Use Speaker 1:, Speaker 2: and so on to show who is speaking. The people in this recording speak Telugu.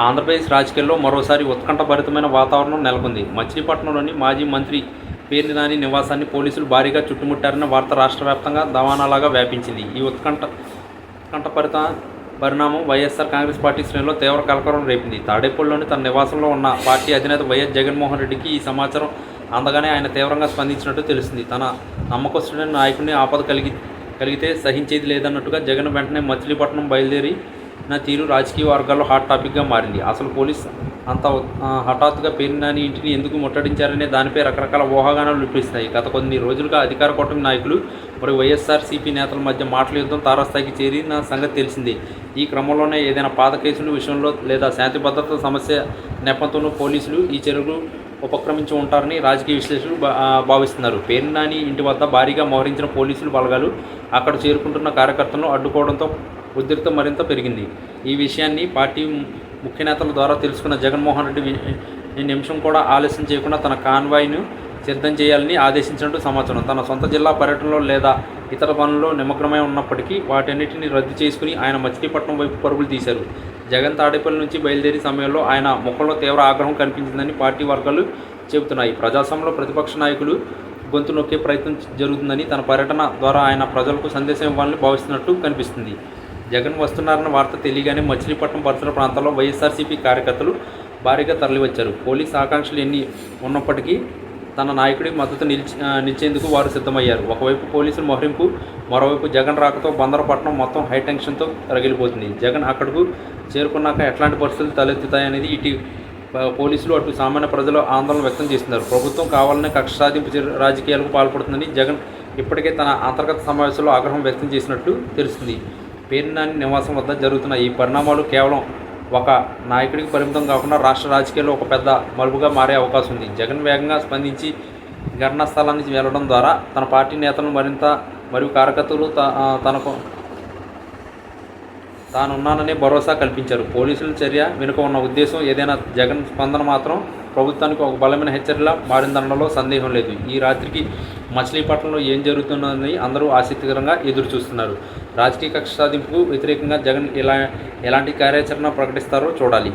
Speaker 1: ఆంధ్రప్రదేశ్ రాజకీయాల్లో మరోసారి ఉత్కంఠభరితమైన వాతావరణం నెలకొంది. మచిలీపట్నంలోని మాజీ మంత్రి పేర్ని నాని నివాసాన్ని పోలీసులు భారీగా చుట్టుముట్టారన్న వార్త రాష్ట్ర వ్యాప్తంగా దవానాలాగా వ్యాపించింది. ఈ ఉత్కంఠభరిత పరిణామం వైఎస్ఆర్ కాంగ్రెస్ పార్టీ శ్రేణుల్లో తీవ్ర కలకలం రేపింది. తాడేపల్లిలోని తన నివాసంలో ఉన్న పార్టీ అధినేత వైఎస్ జగన్మోహన్ రెడ్డికి ఈ సమాచారం అందగానే ఆయన తీవ్రంగా స్పందించినట్టు తెలుస్తుంది. తన నమ్మకస్తుడైన నాయకుడిని ఆపద కలిగితే సహించేది లేదన్నట్టుగా జగన్ వెంటనే మచిలీపట్నం బయలుదేరిన తీరు రాజకీయ వర్గాల్లో హాట్ టాపిక్గా మారింది. అసలు పోలీస్ అంత హఠాత్తుగా పేర్ని నాని ఇంటిని ఎందుకు ముట్టడించారనే దానిపై రకరకాల ఊహాగానాలు వినిపిస్తున్నాయి. గత కొన్ని రోజులుగా అధికార కూటమి నాయకులు మరియు వైఎస్ఆర్సీపీ నేతల మధ్య మాటల యుద్ధం తారాస్థాయికి చేరిన సంగతి తెలిసిందే. ఈ క్రమంలోనే ఏదైనా పాత కేసుల విషయంలో లేదా శాంతి భద్రత సమస్య నెపంతోనూ పోలీసులు ఈ చర్యలు ఉపక్రమించి ఉంటారని రాజకీయ విశ్లేషకులు భావిస్తున్నారు. పేర్ని నాని ఇంటి వద్ద భారీగా మోహరించిన పోలీసులు బలగాలు అక్కడ చేరుకుంటున్న కార్యకర్తలను అడ్డుకోవడంతో ఉద్రిక్తత మరింత పెరిగింది. ఈ విషయాన్ని పార్టీ ముఖ్య నేతల ద్వారా తెలుసుకున్న జగన్మోహన్ రెడ్డి ఈ నిమిషం కూడా ఆలస్యం చేయకుండా తన కాన్వాయ్ను సిద్ధం చేయాలని ఆదేశించినట్టు సమాచారం. తన సొంత జిల్లా పర్యటనలో లేదా ఇతర పనుల్లో నిమగ్నమై ఉన్నప్పటికీ వాటన్నిటిని రద్దు చేసుకుని ఆయన మచిలీపట్నం వైపు పరుగులు తీశారు. జగన్ తాడేపల్లి నుంచి బయలుదేరే సమయంలో ఆయన ముఖంలో తీవ్ర ఆగ్రహం కనిపించిందని పార్టీ వర్గాలు చెబుతున్నాయి. ప్రజాస్వామ్యంలో ప్రతిపక్ష నాయకులు గొంతు నొక్కే ప్రయత్నం జరుగుతుందని తన పర్యటన ద్వారా ఆయన ప్రజలకు సందేశం ఇవ్వాలని భావిస్తున్నట్టు కనిపిస్తుంది. జగన్ వస్తున్నారన్న వార్త తెలియగానే మచిలీపట్నం పరిసర ప్రాంతాల్లో వైఎస్ఆర్సీపీ కార్యకర్తలు భారీగా తరలివచ్చారు. పోలీస్ ఆకాంక్షలు ఎన్ని ఉన్నప్పటికీ తన నాయకుడికి మద్దతు నిలిచేందుకు వారు సిద్ధమయ్యారు. ఒకవైపు పోలీసుల మోహరింపు, మరోవైపు జగన్ రాకతో బందరపట్నం మొత్తం హైటెన్షన్తో రగిలిపోతుంది. జగన్ అక్కడకు చేరుకున్నాక ఎట్లాంటి పరిస్థితులు తలెత్తుతాయనేది ఇటు పోలీసులు అటు సామాన్య ప్రజలు ఆందోళన వ్యక్తం చేస్తున్నారు. ప్రభుత్వం కావాలనే కక్ష సాధింపు రాజకీయాలకు పాల్పడుతుందని జగన్ ఇప్పటికే తన అంతర్గత సమావేశంలో ఆగ్రహం వ్యక్తం చేసినట్టు తెలుస్తుంది. పేర్ని నాని నివాసం వద్ద జరుగుతున్న ఈ పరిణామాలు కేవలం ఒక నాయకుడికి పరిమితం కాకుండా రాష్ట్ర రాజకీయాల్లో ఒక పెద్ద మలుపుగా మారే అవకాశం ఉంది. జగన్ వేగంగా స్పందించి ఘటనా స్థలానికి వెళ్లడం ద్వారా తన పార్టీ నేతలను మరియు కార్యకర్తలు తానున్నాననే భరోసా కల్పించారు. పోలీసుల చర్య వెనుక ఉన్న ఉద్దేశం ఏదైనా జగన్ స్పందన మాత్రం ప్రభుత్వానికి ఒక బలమైన హెచ్చరికలా మారిందనడంలో సందేహం లేదు. ఈ రాత్రికి మచిలీపట్నంలో ఏం జరుగుతున్నదని అందరూ ఆసక్తికరంగా ఎదురు చూస్తున్నారు. రాజకీయ కక్ష సాధింపుకు వ్యతిరేకంగా జగన్ ఎలాంటి కార్యాచరణ ప్రకటిస్తారో చూడాలి.